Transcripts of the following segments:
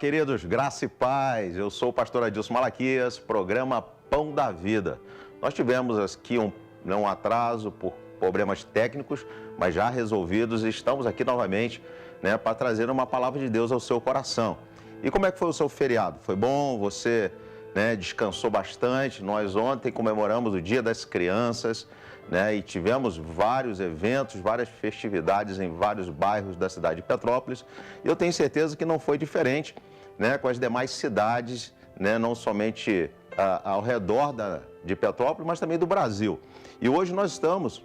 queridos, graça e paz. Eu sou o pastor Adilson Malaquias, programa Pão da Vida. Nós tivemos aqui um atraso por problemas técnicos, mas já resolvidos, e estamos aqui novamente, para trazer uma palavra de Deus ao seu coração. E como é que foi o seu feriado? Foi bom? Você descansou bastante? Nós ontem comemoramos o Dia das Crianças, e tivemos vários eventos, várias festividades em vários bairros da cidade de Petrópolis. E eu tenho certeza que não foi diferente com as demais cidades, não somente ao redor de Petrópolis, mas também do Brasil. E hoje nós estamos,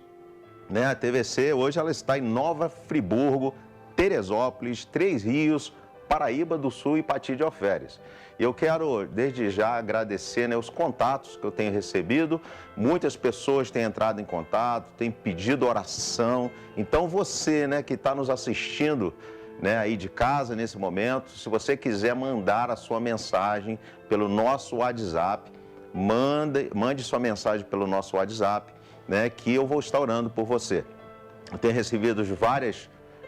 a TVC, hoje ela está em Nova Friburgo, Teresópolis, Três Rios, Paraíba do Sul e Pati de Alferes. E eu quero, desde já, agradecer os contatos que eu tenho recebido. Muitas pessoas têm entrado em contato, têm pedido oração. Então, você que está nos assistindo aí de casa nesse momento, se você quiser mandar a sua mensagem pelo nosso WhatsApp, mande sua mensagem pelo nosso WhatsApp, que eu vou estar orando por você. Eu tenho recebido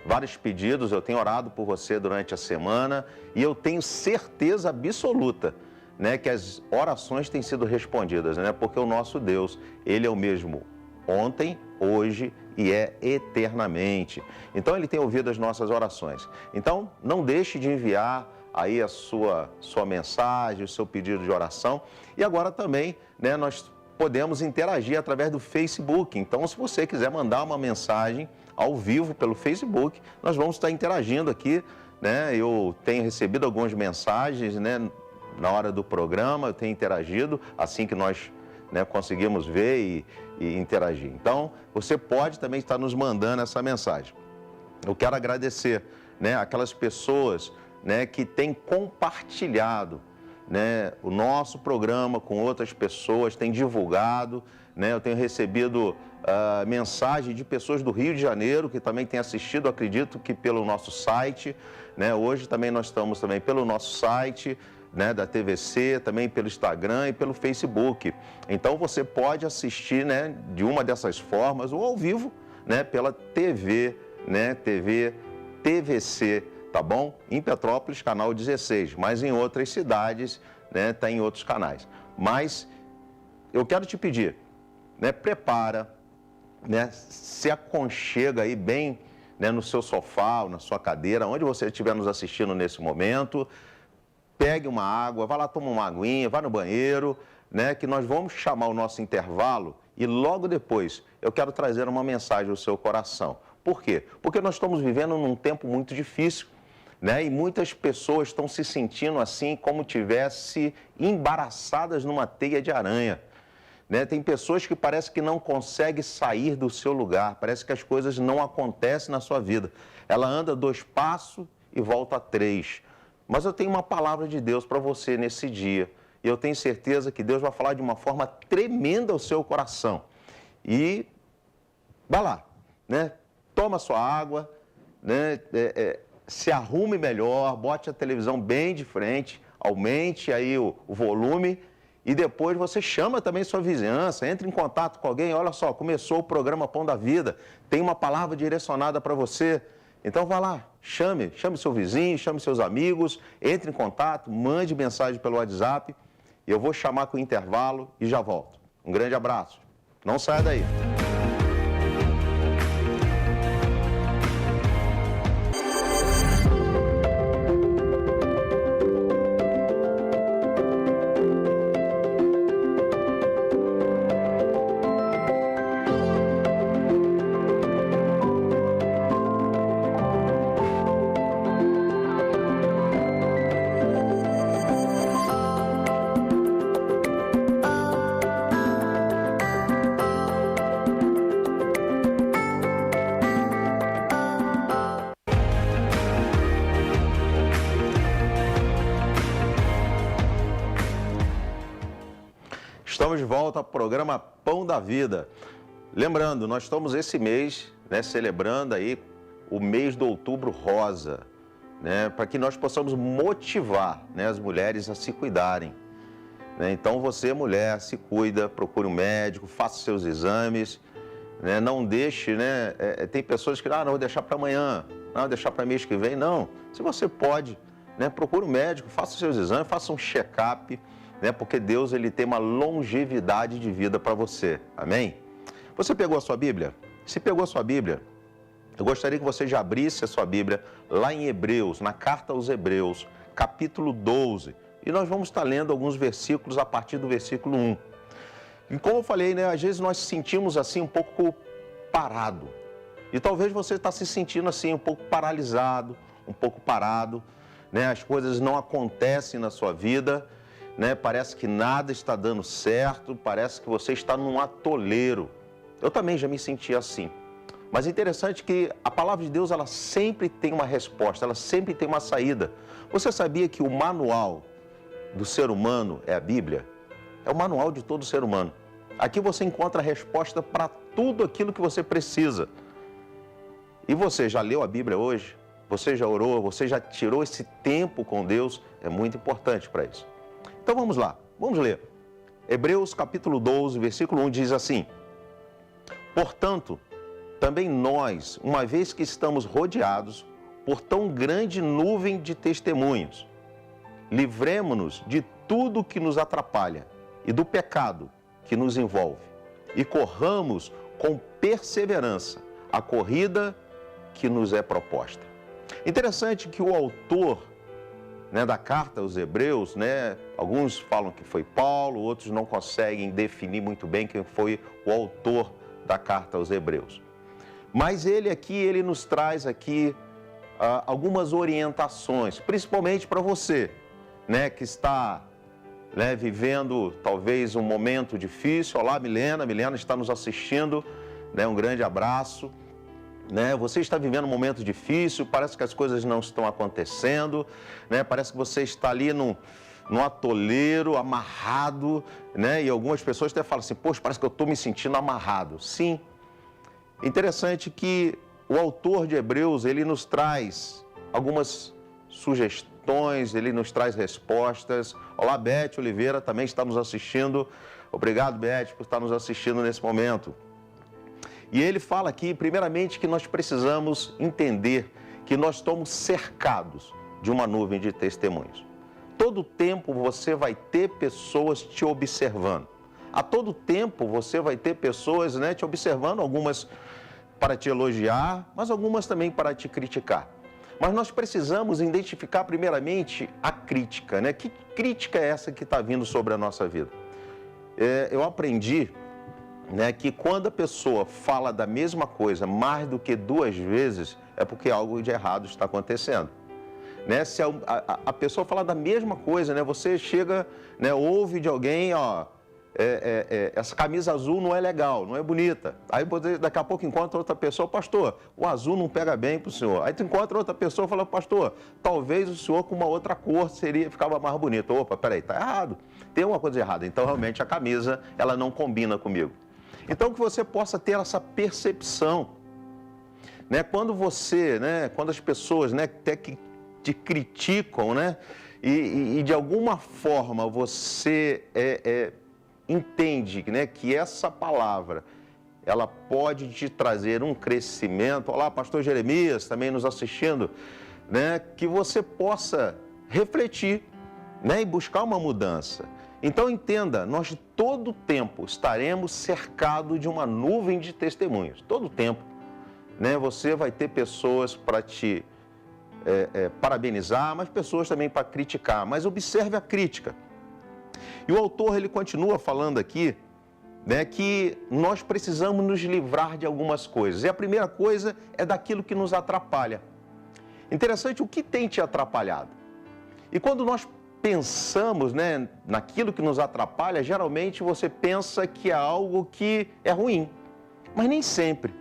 vários pedidos, eu tenho orado por você durante a semana e eu tenho certeza absoluta, que as orações têm sido respondidas, porque o nosso Deus, Ele é o mesmo ontem, hoje e é eternamente. Então, Ele tem ouvido as nossas orações. Então, não deixe de enviar aí a sua mensagem, o seu pedido de oração. E agora também, nós podemos interagir através do Facebook. Então, se você quiser mandar uma mensagem ao vivo pelo Facebook, nós vamos estar interagindo aqui, Eu tenho recebido algumas mensagens, na hora do programa, eu tenho interagido, assim que nós conseguimos ver e interagir. Então, você pode também estar nos mandando essa mensagem. Eu quero agradecer, aquelas pessoas, que têm compartilhado, o nosso programa com outras pessoas, têm divulgado, eu tenho recebido mensagem de pessoas do Rio de Janeiro que também têm assistido, acredito que pelo nosso site, hoje também nós estamos também pelo nosso site, da TVC, também pelo Instagram e pelo Facebook. Então você pode assistir, de uma dessas formas ou ao vivo, pela TV, TVC, tá bom? Em Petrópolis, canal 16, mas em outras cidades, tá em outros canais. Mas eu quero te pedir, prepara, se aconchega aí bem, no seu sofá ou na sua cadeira, onde você estiver nos assistindo nesse momento, pegue uma água, vá lá tomar uma aguinha, vá no banheiro, que nós vamos chamar o nosso intervalo e logo depois eu quero trazer uma mensagem ao seu coração. Por quê? Porque nós estamos vivendo num tempo muito difícil, e muitas pessoas estão se sentindo assim como tivesse embaraçadas numa teia de aranha. Tem pessoas que parece que não conseguem sair do seu lugar, parece que as coisas não acontecem na sua vida. Ela anda 2 passos e volta 3. Mas eu tenho uma palavra de Deus para você nesse dia. E eu tenho certeza que Deus vai falar de uma forma tremenda ao seu coração. E vai lá, toma sua água, se arrume melhor, bote a televisão bem de frente, aumente aí o volume. E depois você chama também sua vizinhança, entre em contato com alguém. Olha só, começou o programa Pão da Vida, tem uma palavra direcionada para você. Então vá lá, chame seu vizinho, chame seus amigos, entre em contato, mande mensagem pelo WhatsApp. Eu vou chamar com o intervalo e já volto. Um grande abraço. Não saia daí. Estamos de volta ao programa Pão da Vida. Lembrando, nós estamos esse mês, celebrando aí o mês do Outubro Rosa, para que nós possamos motivar as mulheres a se cuidarem. Então você, mulher, se cuida, procure um médico, faça seus exames, não deixe, tem pessoas que, não vou deixar para amanhã, não, vou deixar para mês que vem. Não, se você pode, né? Procure um médico, faça os seus exames, faça um check-up, né? Porque Deus, ele tem uma longevidade de vida para você. Amém? Você pegou a sua Bíblia? Se pegou a sua Bíblia, eu gostaria que você já abrisse a sua Bíblia lá em Hebreus, na carta aos Hebreus, capítulo 12. E nós vamos estar lendo alguns versículos a partir do versículo 1. E como eu falei, né, às vezes nós sentimos assim um pouco parado. E talvez você está se sentindo assim um pouco paralisado, um pouco parado, né? As coisas não acontecem na sua vida, né? Parece que nada está dando certo, parece que você está num atoleiro. Eu também já me senti assim. Mas é interessante que a palavra de Deus, ela sempre tem uma resposta, ela sempre tem uma saída. Você sabia que o manual do ser humano é a Bíblia? É o manual de todo ser humano. Aqui você encontra a resposta para tudo aquilo que você precisa. E você já leu a Bíblia hoje? Você já orou? Você já tirou esse tempo com Deus? É muito importante para isso. Então vamos lá, vamos ler. Hebreus capítulo 12, versículo 1 diz assim: portanto, também nós, uma vez que estamos rodeados por tão grande nuvem de testemunhos, livremo-nos de tudo que nos atrapalha e do pecado que nos envolve, e corramos com perseverança a corrida que nos é proposta. Interessante que o autor, né, da carta aos Hebreus, né, alguns falam que foi Paulo, outros não conseguem definir muito bem quem foi o autor da carta aos Hebreus. Mas ele nos traz aqui algumas orientações, principalmente para você, né, que está, né, vivendo talvez um momento difícil. Olá, Milena está nos assistindo, né, um grande abraço. Né? Você está vivendo um momento difícil, parece que as coisas não estão acontecendo, né? Parece que você está ali num atoleiro, amarrado, né? E algumas pessoas até falam assim: poxa, parece que eu estou me sentindo amarrado. Sim. Interessante que o autor de Hebreus, ele nos traz algumas sugestões, ele nos traz respostas. Olá, Beth Oliveira também está nos assistindo. Obrigado, Beth, por estar nos assistindo nesse momento. E ele fala aqui, primeiramente, que nós precisamos entender que nós estamos cercados de uma nuvem de testemunhos. Todo tempo você vai ter pessoas te observando. A todo tempo você vai ter pessoas, né, te observando, algumas para te elogiar, mas algumas também para te criticar. Mas nós precisamos identificar primeiramente a crítica, né? Que crítica é essa que está vindo sobre a nossa vida? Eu aprendi, né, que quando a pessoa fala da mesma coisa mais do que 2 vezes, é porque algo de errado está acontecendo. Né? Se a pessoa fala da mesma coisa, né, você chega, né, ouve de alguém, ó, essa camisa azul não é legal, não é bonita. Aí daqui a pouco encontra outra pessoa: pastor, o azul não pega bem para o senhor. Aí tu encontra outra pessoa e fala: pastor, talvez o senhor com uma outra cor ficava mais bonito. Opa, peraí, tá errado. Tem uma coisa errada. Então realmente a camisa, ela não combina comigo. Então que você possa ter essa percepção, né? Quando você, né, quando as pessoas, né, até que te criticam, né, e de alguma forma você entende, né, que essa palavra, ela pode te trazer um crescimento. Olá, pastor Jeremias, também nos assistindo, né, que você possa refletir, né, e buscar uma mudança. Então entenda, nós todo o tempo estaremos cercados de uma nuvem de testemunhos, todo o tempo, né? Você vai ter pessoas para te parabenizar, mas pessoas também para criticar. Mas observe a crítica. E o autor, ele continua falando aqui, né, que nós precisamos nos livrar de algumas coisas. E a primeira coisa é daquilo que nos atrapalha. Interessante, o que tem te atrapalhado? E quando nós pensamos, né, naquilo que nos atrapalha, geralmente você pensa que é algo que é ruim, mas nem sempre.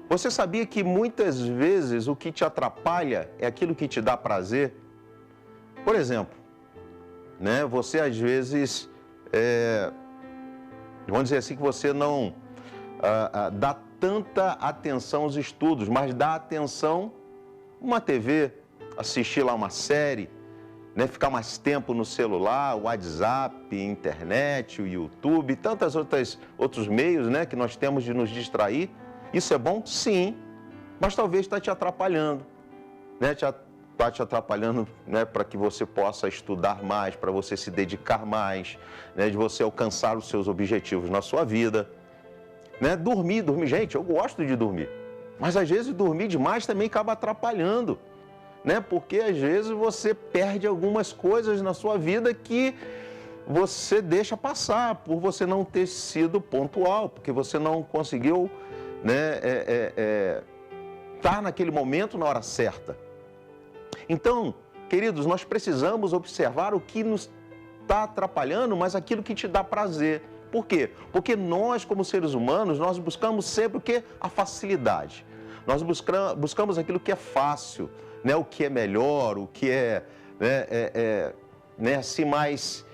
Você sabia que muitas vezes o que te atrapalha é aquilo que te dá prazer? Por exemplo, né, você às vezes, vamos dizer assim, que você não dá tanta atenção aos estudos, mas dá atenção a uma TV, assistir lá uma série, né, ficar mais tempo no celular, o WhatsApp, internet, o YouTube, e tantos outros meios, né, que nós temos de nos distrair. Isso é bom? Sim, mas talvez está te atrapalhando, né, está te atrapalhando, né, para que você possa estudar mais, para você se dedicar mais, né, de você alcançar os seus objetivos na sua vida. Né? Dormir, gente, eu gosto de dormir. Mas às vezes dormir demais também acaba atrapalhando, né? Porque às vezes você perde algumas coisas na sua vida que você deixa passar por você não ter sido pontual, porque você não conseguiu, né, estar naquele momento na hora certa. Então, queridos, nós precisamos observar o que nos está atrapalhando, mas aquilo que te dá prazer. Por quê? Porque nós, como seres humanos, nós buscamos sempre o quê? A facilidade. Nós buscamos aquilo que é fácil, né? O que é melhor, o que é, né, assim, mais,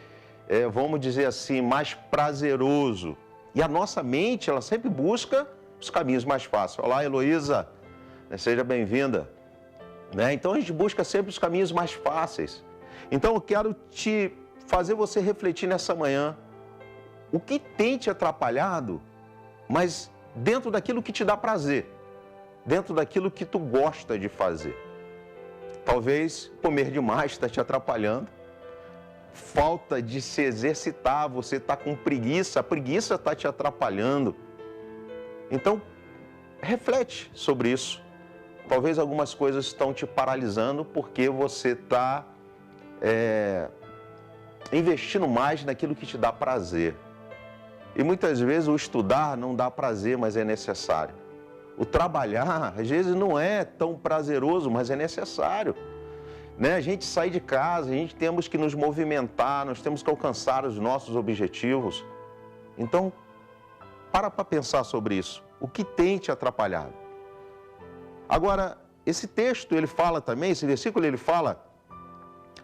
vamos dizer assim, mais prazeroso. E a nossa mente, ela sempre busca os caminhos mais fáceis. Olá, Heloísa, seja bem-vinda. Né? Então, a gente busca sempre os caminhos mais fáceis. Então, eu quero fazer você refletir nessa manhã. O que tem te atrapalhado, mas dentro daquilo que te dá prazer, dentro daquilo que tu gosta de fazer. Talvez comer demais está te atrapalhando, falta de se exercitar, você está com preguiça, a preguiça está te atrapalhando. Então, reflete sobre isso. Talvez algumas coisas estão te paralisando porque você está investindo mais naquilo que te dá prazer. E muitas vezes o estudar não dá prazer, mas é necessário. O trabalhar, às vezes, não é tão prazeroso, mas é necessário. Né? A gente sai de casa, a gente temos que nos movimentar, nós temos que alcançar os nossos objetivos. Então, para pensar sobre isso. O que tem te atrapalhado? Agora, esse texto, ele fala também, esse versículo, ele fala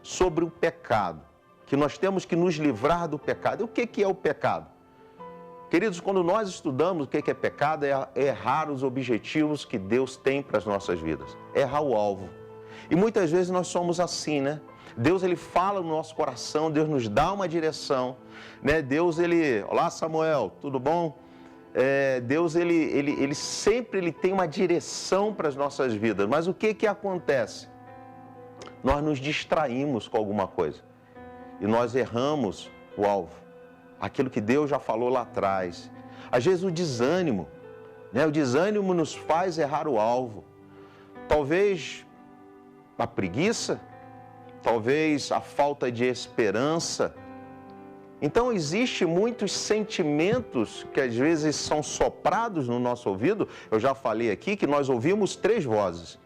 sobre o pecado. Que nós temos que nos livrar do pecado. E o que é o pecado? Queridos, quando nós estudamos o que é pecado, é errar os objetivos que Deus tem para as nossas vidas. Errar o alvo. E muitas vezes nós somos assim, né? Deus, ele fala no nosso coração, Deus nos dá uma direção, né? Deus, ele... Olá, Samuel, tudo bom? Deus, ele sempre tem uma direção para as nossas vidas. Mas o que acontece? Nós nos distraímos com alguma coisa. E nós erramos o alvo. Aquilo que Deus já falou lá atrás. Às vezes o desânimo, né? O desânimo nos faz errar o alvo. Talvez a preguiça, talvez a falta de esperança. Então, existem muitos sentimentos que às vezes são soprados no nosso ouvido. Eu já falei aqui que nós ouvimos 3 vozes.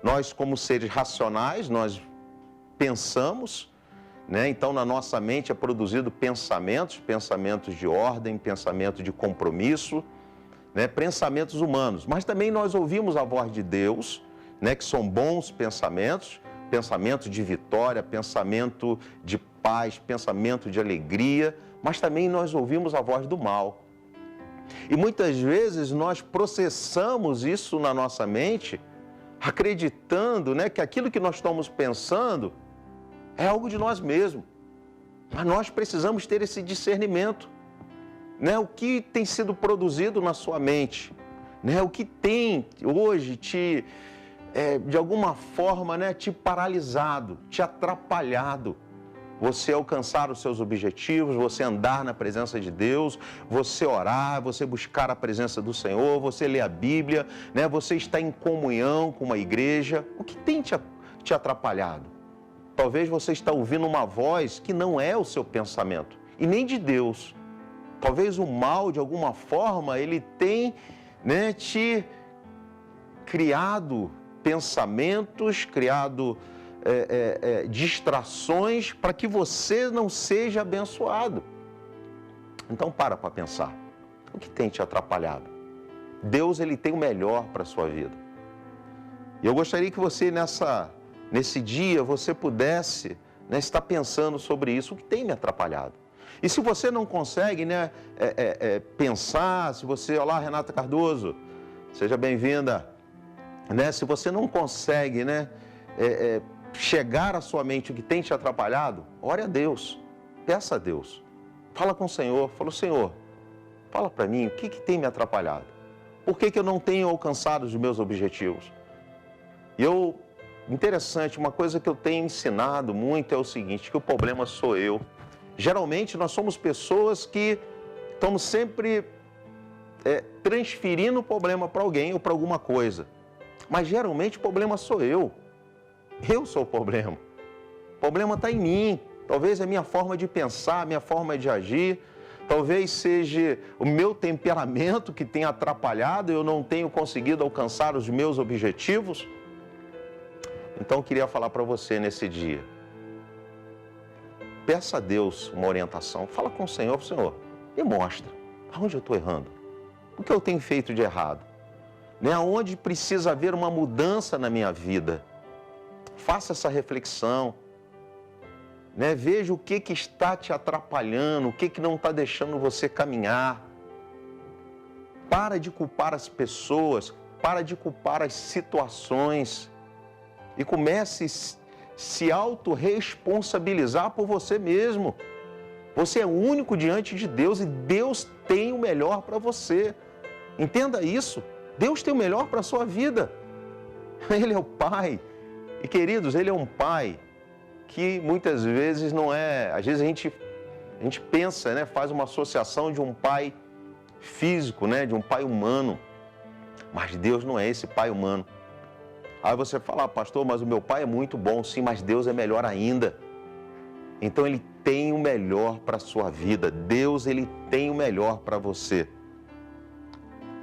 Nós, como seres racionais, nós pensamos, né? Então, na nossa mente é produzido pensamentos de ordem, pensamento de compromisso, né? Pensamentos humanos. Mas também nós ouvimos a voz de Deus, né? Que são bons pensamentos, pensamento de vitória, pensamento de paz, pensamento de alegria, mas também nós ouvimos a voz do mal. E muitas vezes nós processamos isso na nossa mente, acreditando, né, que aquilo que nós estamos pensando é algo de nós mesmos. Mas nós precisamos ter esse discernimento, né? O que tem sido produzido na sua mente, né? O que tem hoje de alguma forma, né, te paralisado, te atrapalhado. Você alcançar os seus objetivos, você andar na presença de Deus, você orar, você buscar a presença do Senhor, você ler a Bíblia, né? Você está em comunhão com uma igreja. O que tem te atrapalhado? Talvez você está ouvindo uma voz que não é o seu pensamento, e nem de Deus. Talvez o mal, de alguma forma, ele tem, né, te criado pensamentos, criado distrações para que você não seja abençoado. Então, para pensar. O que tem te atrapalhado? Deus, ele tem o melhor para a sua vida. E eu gostaria que você, nesse dia, você pudesse, né, estar pensando sobre isso. O que tem me atrapalhado? E se você não consegue, né, pensar, se você... Olá, Renata Cardoso, seja bem-vinda. Né? Se você não consegue, né, chegar à sua mente o que tem te atrapalhado, ore a Deus, peça a Deus, fala com o Senhor, fala: Senhor, fala para mim o que tem me atrapalhado, por que eu não tenho alcançado os meus objetivos? E eu interessante, uma coisa que eu tenho ensinado muito é o seguinte, que o problema sou eu. Geralmente nós somos pessoas que estamos sempre transferindo o problema para alguém ou para alguma coisa. Mas geralmente o problema sou eu. Eu sou o problema. O problema está em mim. Talvez é a minha forma de pensar, a minha forma de agir. Talvez seja o meu temperamento que tenha atrapalhado, eu não tenho conseguido alcançar os meus objetivos. Então eu queria falar para você nesse dia. Peça a Deus uma orientação. Fala com o Senhor, Senhor, me mostra aonde eu estou errando. O que eu tenho feito de errado? Aonde precisa haver uma mudança na minha vida? Faça essa reflexão. Veja o que está te atrapalhando, o que não está deixando você caminhar. Para de culpar as pessoas, para de culpar as situações e comece a se autorresponsabilizar por você mesmo. Você é único diante de Deus e Deus tem o melhor para você. Entenda isso. Deus tem o melhor para a sua vida. Ele é o Pai. E queridos, Ele é um Pai que muitas vezes não é... Às vezes a gente pensa, faz uma associação de um pai físico, de um pai humano. Mas Deus não é esse pai humano. Aí você fala, pastor, mas o meu pai é muito bom. Sim, mas Deus é melhor ainda. Então Ele tem o melhor para a sua vida. Deus, Ele tem o melhor para você.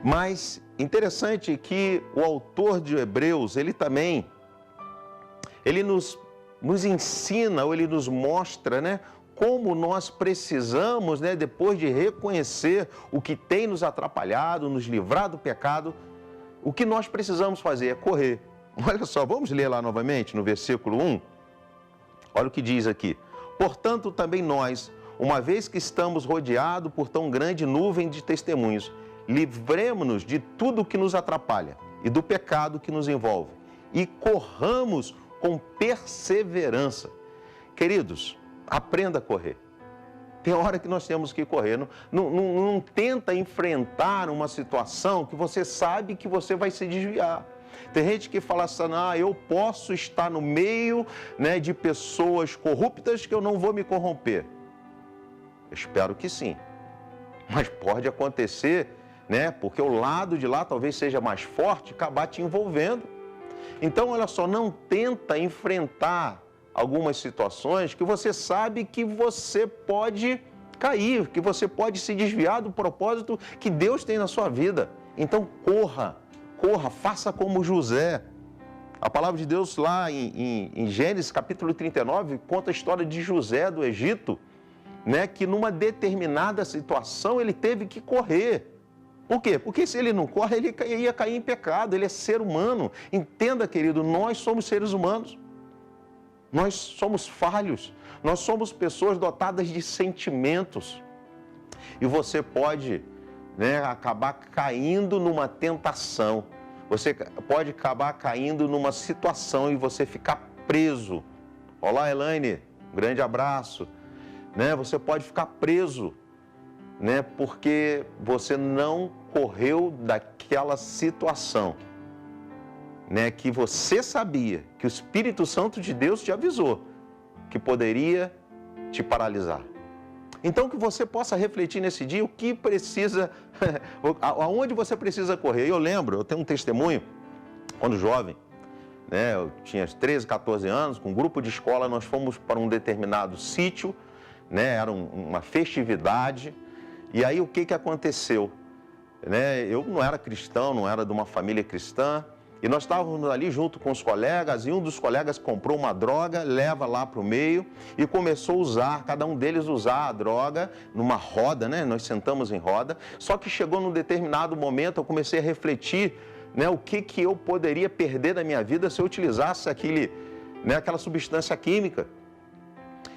Mas interessante que o autor de Hebreus, ele também, ele nos ensina, ou ele nos mostra, como nós precisamos, depois de reconhecer o que tem nos atrapalhado, nos livrar do pecado, o que nós precisamos fazer é correr. Olha só, vamos ler lá novamente no versículo 1. Olha o que diz aqui. Portanto, também nós, uma vez que estamos rodeados por tão grande nuvem de testemunhos, livremo-nos de tudo que nos atrapalha e do pecado que nos envolve e corramos com perseverança. Queridos, aprenda a correr. Tem hora que nós temos que correr. Não tenta enfrentar uma situação que você sabe que você vai se desviar. Tem gente que fala assim, eu posso estar no meio de pessoas corruptas que eu não vou me corromper. Eu espero que sim. Mas pode acontecer, porque o lado de lá talvez seja mais forte, acabar te envolvendo. Então, olha só, não tenta enfrentar algumas situações que você sabe que você pode cair, que você pode se desviar do propósito que Deus tem na sua vida. Então, corra, faça como José. A palavra de Deus lá em Gênesis capítulo 39 conta a história de José do Egito, que numa determinada situação ele teve que correr. Por quê? Porque se ele não corre, ele ia cair em pecado, ele é ser humano. Entenda, querido, nós somos seres humanos. Nós somos falhos, nós somos pessoas dotadas de sentimentos. E você pode acabar caindo numa tentação. Você pode acabar caindo numa situação e você ficar preso. Olá, Elaine, um grande abraço. Você pode ficar preso, porque você não correu daquela situação, que você sabia, que o Espírito Santo de Deus te avisou, que poderia te paralisar. Então, que você possa refletir nesse dia o que precisa, aonde você precisa correr. Eu lembro, eu tenho um testemunho, quando jovem, eu tinha 13, 14 anos, com um grupo de escola, nós fomos para um determinado sítio, era uma festividade, e aí o que aconteceu? Eu não era cristão, não era de uma família cristã, e nós estávamos ali junto com os colegas, e um dos colegas comprou uma droga, leva lá para o meio e começou a usar, cada um deles usar a droga numa roda, nós sentamos em roda, só que chegou num determinado momento, eu comecei a refletir, o que eu poderia perder da minha vida se eu utilizasse aquela substância química.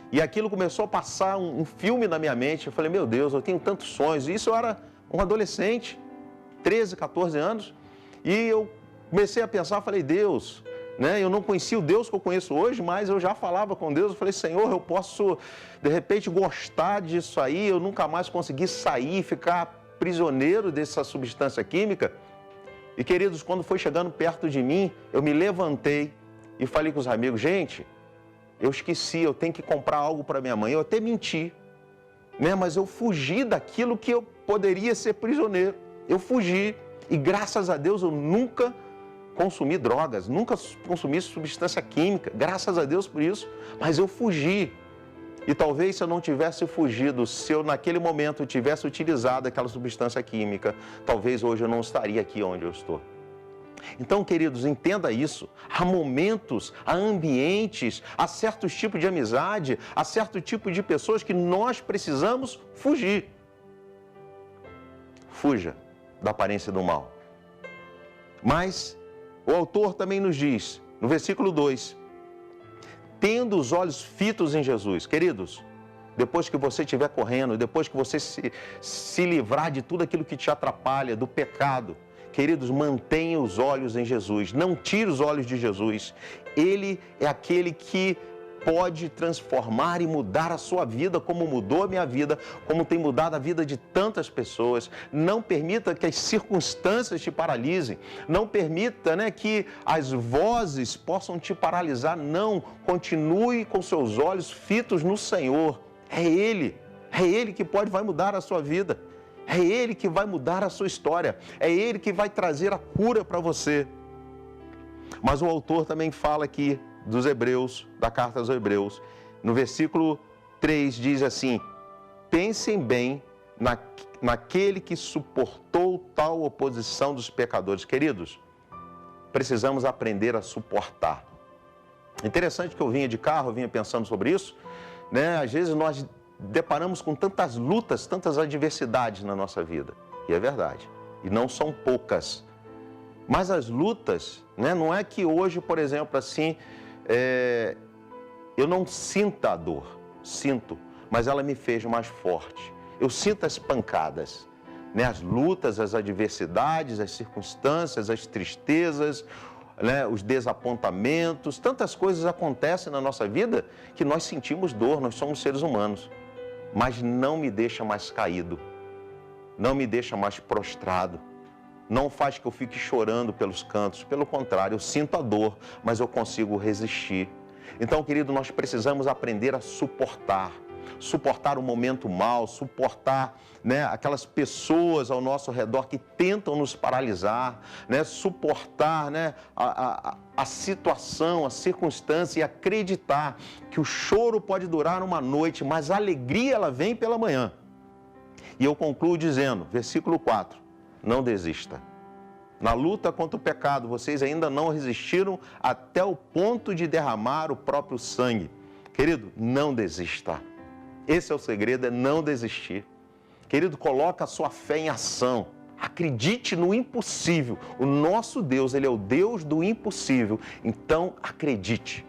E aquilo começou a passar um filme na minha mente, eu falei, meu Deus, eu tenho tantos sonhos, e isso eu era um adolescente, 13, 14 anos, e eu comecei a pensar, falei, Deus, eu não conhecia o Deus que eu conheço hoje, mas eu já falava com Deus, eu falei, Senhor, eu posso, de repente, gostar disso aí, eu nunca mais consegui sair, ficar prisioneiro dessa substância química. E, queridos, quando foi chegando perto de mim, eu me levantei, e falei com os amigos, gente, eu esqueci, eu tenho que comprar algo para minha mãe. Eu até menti, né? Mas eu fugi daquilo que eu poderia ser prisioneiro. Eu fugi e graças a Deus eu nunca consumi drogas, nunca consumi substância química, graças a Deus por isso, mas eu fugi. E talvez se eu não tivesse fugido, se eu naquele momento tivesse utilizado aquela substância química, talvez hoje eu não estaria aqui onde eu estou. Então, queridos, entenda isso. Há momentos, há ambientes, há certos tipos de amizade, há certo tipo de pessoas que nós precisamos fugir. Fuja da aparência do mal. Mas o autor também nos diz, no versículo 2, tendo os olhos fitos em Jesus. Queridos, depois que você estiver correndo, depois que você se livrar de tudo aquilo que te atrapalha, do pecado, queridos, mantenha os olhos em Jesus. Não tire os olhos de Jesus. Ele é aquele que pode transformar e mudar a sua vida, como mudou a minha vida, como tem mudado a vida de tantas pessoas. Não permita que as circunstâncias te paralisem. Não permita, que as vozes possam te paralisar. Não, continue com seus olhos fitos no Senhor. É Ele que vai mudar a sua vida. É Ele que vai mudar a sua história. É Ele que vai trazer a cura para você. Mas o autor também fala aqui dos Hebreus, da carta aos Hebreus, no versículo 3 diz assim, pensem bem naquele que suportou tal oposição dos pecadores. Queridos, precisamos aprender a suportar. Interessante que eu vinha de carro, eu vinha pensando sobre isso, às vezes nós deparamos com tantas lutas, tantas adversidades na nossa vida, e é verdade, e não são poucas. Mas as lutas, não é que hoje, por exemplo, assim, eu não sinta a dor, sinto, mas ela me fez mais forte. Eu sinto as pancadas, as lutas, as adversidades, as circunstâncias, as tristezas, os desapontamentos, tantas coisas acontecem na nossa vida que nós sentimos dor, nós somos seres humanos, mas não me deixa mais caído, não me deixa mais prostrado. Não faz que eu fique chorando pelos cantos, pelo contrário, eu sinto a dor, mas eu consigo resistir. Então, querido, nós precisamos aprender a suportar o momento mal, suportar aquelas pessoas ao nosso redor que tentam nos paralisar, suportar a situação, a circunstância e acreditar que o choro pode durar uma noite, mas a alegria ela vem pela manhã. E eu concluo dizendo, versículo 4, não desista. Na luta contra o pecado, vocês ainda não resistiram até o ponto de derramar o próprio sangue. Querido, não desista. Esse é o segredo, é não desistir. Querido, coloca a sua fé em ação. Acredite no impossível. O nosso Deus, Ele é o Deus do impossível. Então, acredite.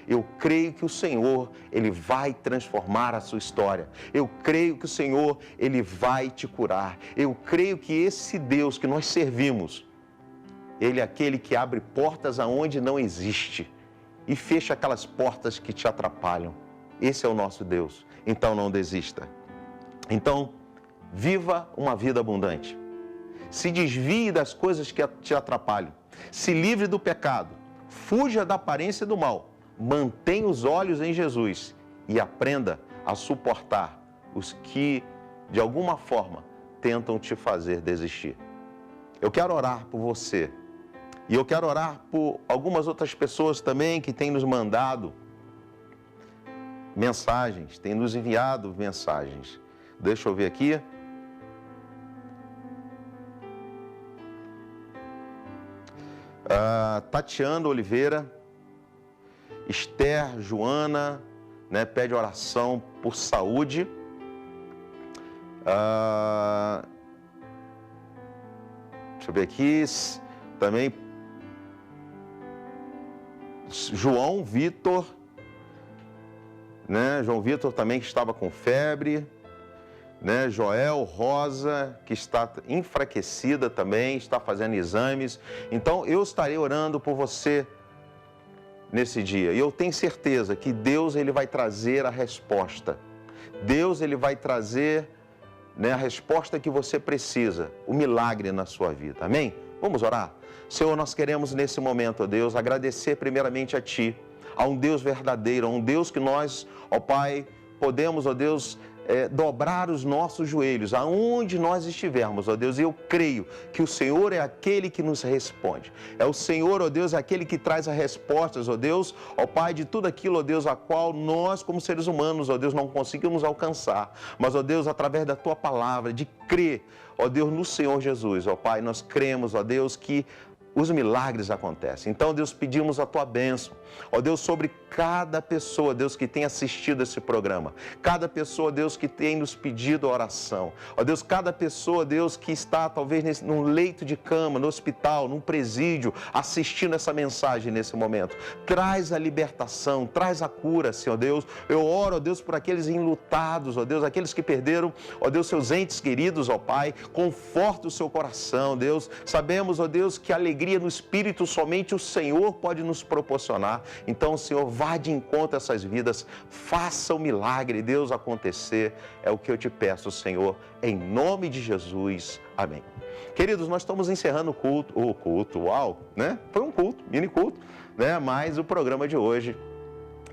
Eu creio que o Senhor, Ele vai transformar a sua história. Eu creio que o Senhor, Ele vai te curar. Eu creio que esse Deus que nós servimos, Ele é aquele que abre portas aonde não existe e fecha aquelas portas que te atrapalham. Esse é o nosso Deus. Então não desista. Então, viva uma vida abundante. Se desvie das coisas que te atrapalham. Se livre do pecado. Fuja da aparência do mal. Mantenha os olhos em Jesus e aprenda a suportar os que, de alguma forma, tentam te fazer desistir. Eu quero orar por você e eu quero orar por algumas outras pessoas também que têm nos mandado mensagens, têm nos enviado mensagens. Deixa eu ver aqui. Tatiana Oliveira, Esther, Joana, pede oração por saúde. Deixa eu ver aqui, também João Vitor, João Vitor também que estava com febre, Joel Rosa, que está enfraquecida também, está fazendo exames. Então, eu estarei orando por você nesse dia. E eu tenho certeza que Deus, Ele vai trazer a resposta. Deus, Ele vai trazer a resposta que você precisa, o milagre na sua vida. Amém? Vamos orar? Senhor, nós queremos nesse momento, ó Deus, agradecer primeiramente a Ti, a um Deus verdadeiro, a um Deus que nós, ó Pai, podemos, ó Deus, dobrar os nossos joelhos, aonde nós estivermos, ó Deus, e eu creio que o Senhor é aquele que nos responde. É o Senhor, ó Deus, aquele que traz as respostas, ó Deus, ó Pai, de tudo aquilo, ó Deus, a qual nós, como seres humanos, ó Deus, não conseguimos alcançar. Mas, ó Deus, através da Tua palavra, de crer, ó Deus, no Senhor Jesus, ó Pai, nós cremos, ó Deus, que os milagres acontecem. Então, Deus, pedimos a Tua bênção, ó Deus, sobre cada pessoa, Deus, que tem assistido esse programa, cada pessoa, Deus, que tem nos pedido oração, ó Deus, cada pessoa, Deus, que está talvez num leito de cama, no hospital, num presídio, assistindo essa mensagem nesse momento. Traz a libertação, traz a cura, Senhor Deus. Eu oro, ó Deus, por aqueles enlutados, ó Deus, aqueles que perderam, ó Deus, seus entes queridos, ó Pai, conforta o seu coração, Deus. Sabemos, ó Deus, que a alegria no Espírito somente o Senhor pode nos proporcionar. Então, Senhor, vá de encontro a essas vidas, faça o milagre, Deus, acontecer. É o que eu te peço, Senhor, em nome de Jesus. Amém. Queridos, nós estamos encerrando o culto, uau, né? Foi um culto, mini culto, né? Mas o programa de hoje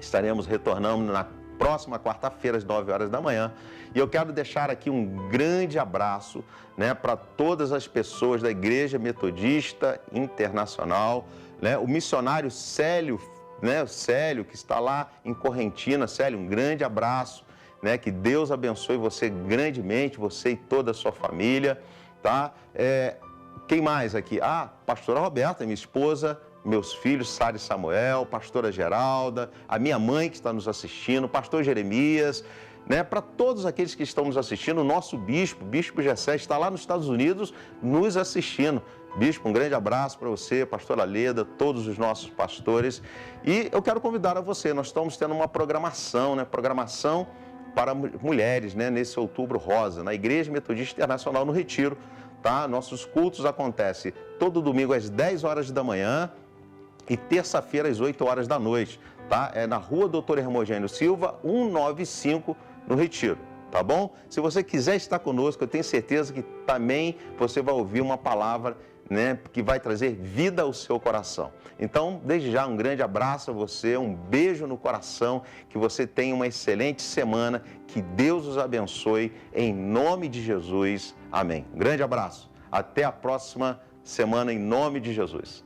estaremos retornando na próxima quarta-feira, às 9 horas da manhã. E eu quero deixar aqui um grande abraço, né, para todas as pessoas da Igreja Metodista Internacional, né, o missionário Célio, né, o Célio, que está lá em Correntina. Célio, um grande abraço, né, que Deus abençoe você grandemente, você e toda a sua família, tá? Quem mais aqui? Pastora Roberta, minha esposa, meus filhos, Sara e Samuel, pastora Geralda, a minha mãe que está nos assistindo, pastor Jeremias, né? Para todos aqueles que estão nos assistindo, o nosso bispo Gessé, está lá nos Estados Unidos nos assistindo. Bispo, um grande abraço para você, pastora Leda, todos os nossos pastores. E eu quero convidar a você, nós estamos tendo uma programação, né? Programação para mulheres, né? Nesse Outubro Rosa, na Igreja Metodista Internacional no Retiro, tá? Nossos cultos acontecem todo domingo às 10 horas da manhã, e terça-feira às 8 horas da noite, tá? É na Rua Doutor Hermogênio Silva, 195, no Retiro, tá bom? Se você quiser estar conosco, eu tenho certeza que também você vai ouvir uma palavra, né, que vai trazer vida ao seu coração. Então, desde já, um grande abraço a você, um beijo no coração, que você tenha uma excelente semana, que Deus os abençoe, em nome de Jesus. Amém. Um grande abraço. Até a próxima semana, em nome de Jesus.